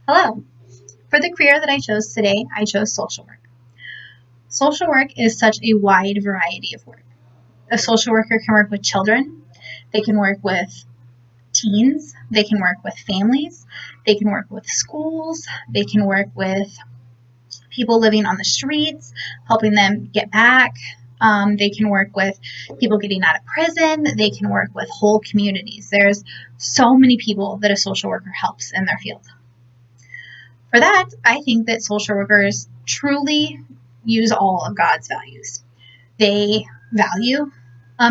Hello. For the career that I chose today, I chose social work. Social work is such a wide variety of work. A social worker can work with children, they can work with teens, they can work with families, they can work with schools, they can work with people living on the streets, helping them get back. They can work with people getting out of prison. They can work with whole communities. There's so many people that a social worker helps in their field. For that, I think that social workers truly use all of God's values. They value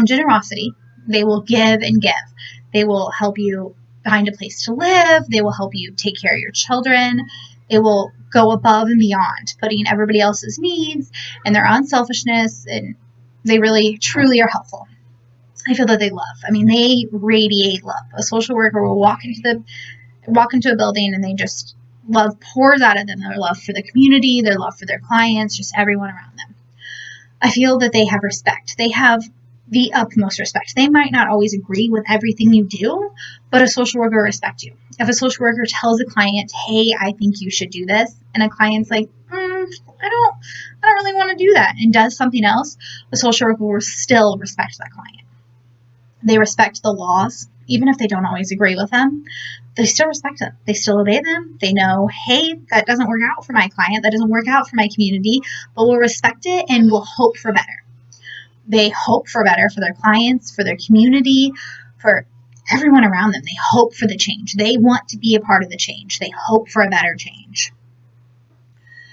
generosity. They will give and give. They will help you find a place to live. They will help you take care of your children. They will go above and beyond, putting everybody else's needs and their unselfishness, and they really, truly are helpful. I feel that they love. They radiate love. A social worker will walk into a building and they just love pours out of them. Their love for the community, their love for their clients, just everyone around them. I feel that they have respect. They have the utmost respect. They might not always agree with everything you do, but a social worker will respect you. If a social worker tells a client, hey, I think you should do this, and a client's like, I don't really want to do that, and does something else, a social worker will still respect that client. They respect the laws, even if they don't always agree with them. They still respect them. They still obey them. They know, hey, that doesn't work out for my client. That doesn't work out for my community, but we'll respect it and we'll hope for better. They hope for better for their clients, for their community, for everyone around them. They hope for the change. They want to be a part of the change. They hope for a better change.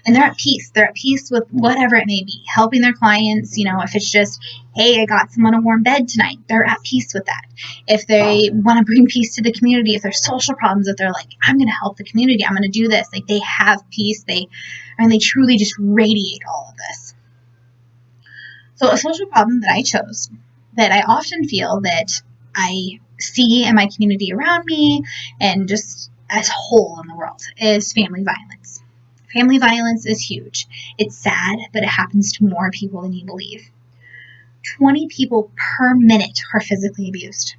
And they're at peace. They're at peace with whatever it may be, helping their clients. If it's just, hey, I got someone a warm bed tonight, they're at peace with that. If they want to bring peace to the community, if there's social problems, that they're like, I'm going to help the community, I'm going to do this. Like, they have peace. They truly just radiate all of this. So a social problem that I chose, that I often feel that I see in my community around me and just as a whole in the world, is family violence. Family violence is huge. It's sad, but it happens to more people than you believe. 20 people per minute are physically abused.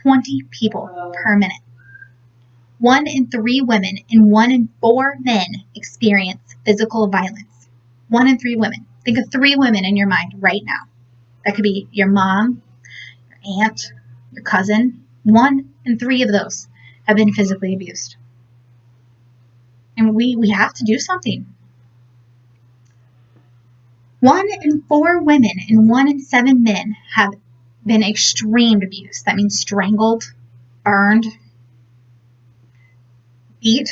20 people per minute. 1 in 3 women and 1 in 4 men experience physical violence. 1 in 3 women. Think of 3 women in your mind right now. That could be your mom, your aunt, your cousin. 1 in 3 of those have been physically abused. And we have to do something. 1 in 4 women and 1 in 7 men have been extreme abuse. That means strangled, burned, beat.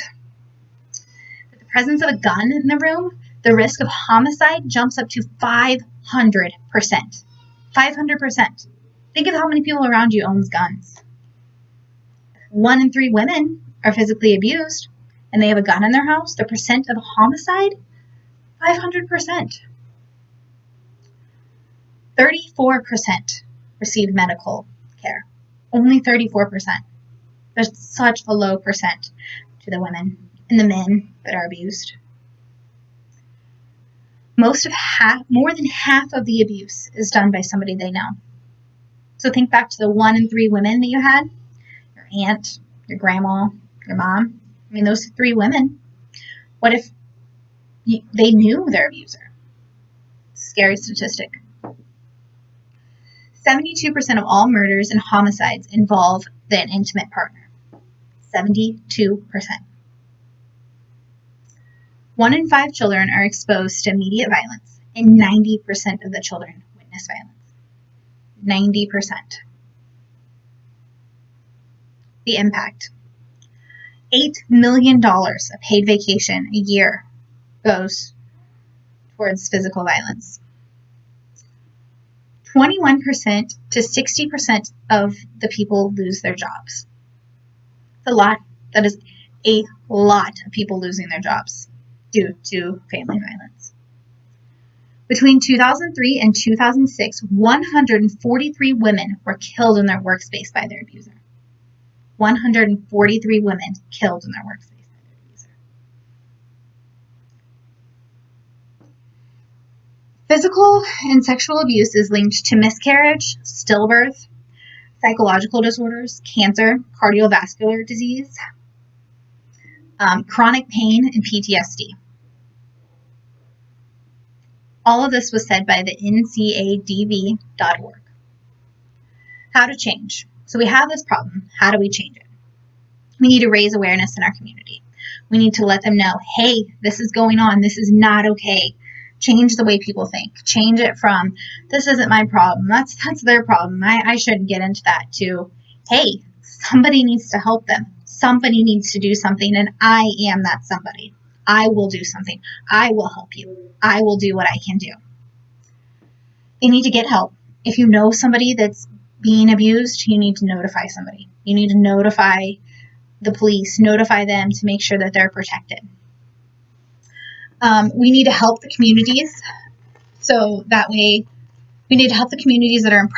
With the presence of a gun in the room, the risk of homicide jumps up to 500%. 500%. Think of how many people around you owns guns. 1 in 3 women are physically abused and they have a gun in their house. The percent of homicide, 500%. 34% receive medical care. Only 34%. There's such a low percent to the women and the men that are abused. More than half of the abuse is done by somebody they know. So think back to the 1 in 3 women that you had, your aunt, your grandma, your mom. Those 3 women. What if they knew their abuser? Scary statistic. 72% of all murders and homicides involve an intimate partner. 72%. 1 in 5 children are exposed to immediate violence, and 90% of the children witness violence. 90%. The impact. $8 million of paid vacation a year goes towards physical violence. 21% to 60% of the people lose their jobs. That's a lot. That is a lot of people losing their jobs due to family violence. Between 2003 and 2006, 143 women were killed in their workspace by their abuser. 143 women killed in their workspace by their abuser. Physical and sexual abuse is linked to miscarriage, stillbirth, psychological disorders, cancer, cardiovascular disease. chronic pain, and PTSD. All of this was said by the ncadv.org. How to change. So we have this problem. How do we change it? We need to raise awareness in our community. We need to let them know, hey, this is going on. This is not okay. Change the way people think. Change it from, this isn't my problem. That's their problem. I shouldn't get into that, to, hey, somebody needs to help them. Somebody needs to do something, and I am that somebody. I will do something. I will help you. I will do what I can do. They need to get help. If you know somebody that's being abused, you need to notify somebody. You need to notify the police, notify them to make sure that they're protected. We need to help the communities. So that way, we need to help the communities that are in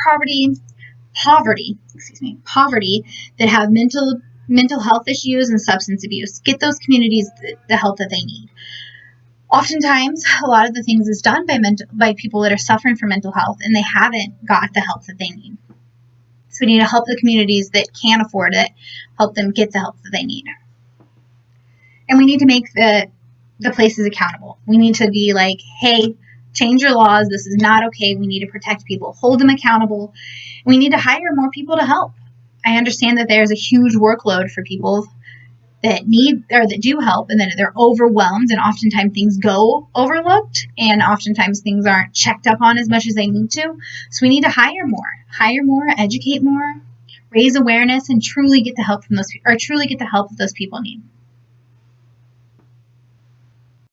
poverty that have mental health issues and substance abuse. Get those communities the help that they need. Oftentimes, a lot of the things is done by people that are suffering from mental health, and they haven't got the help that they need. So we need to help the communities that can't afford it, help them get the help that they need. And we need to make the places accountable. We need to be like, hey, change your laws. This is not okay. We need to protect people, hold them accountable. We need to hire more people to help. I understand that there's a huge workload for people that need or that do help, and that they're overwhelmed, and oftentimes things go overlooked, and oftentimes things aren't checked up on as much as they need to. So we need to hire more, educate more, raise awareness, and truly get the help that those people need.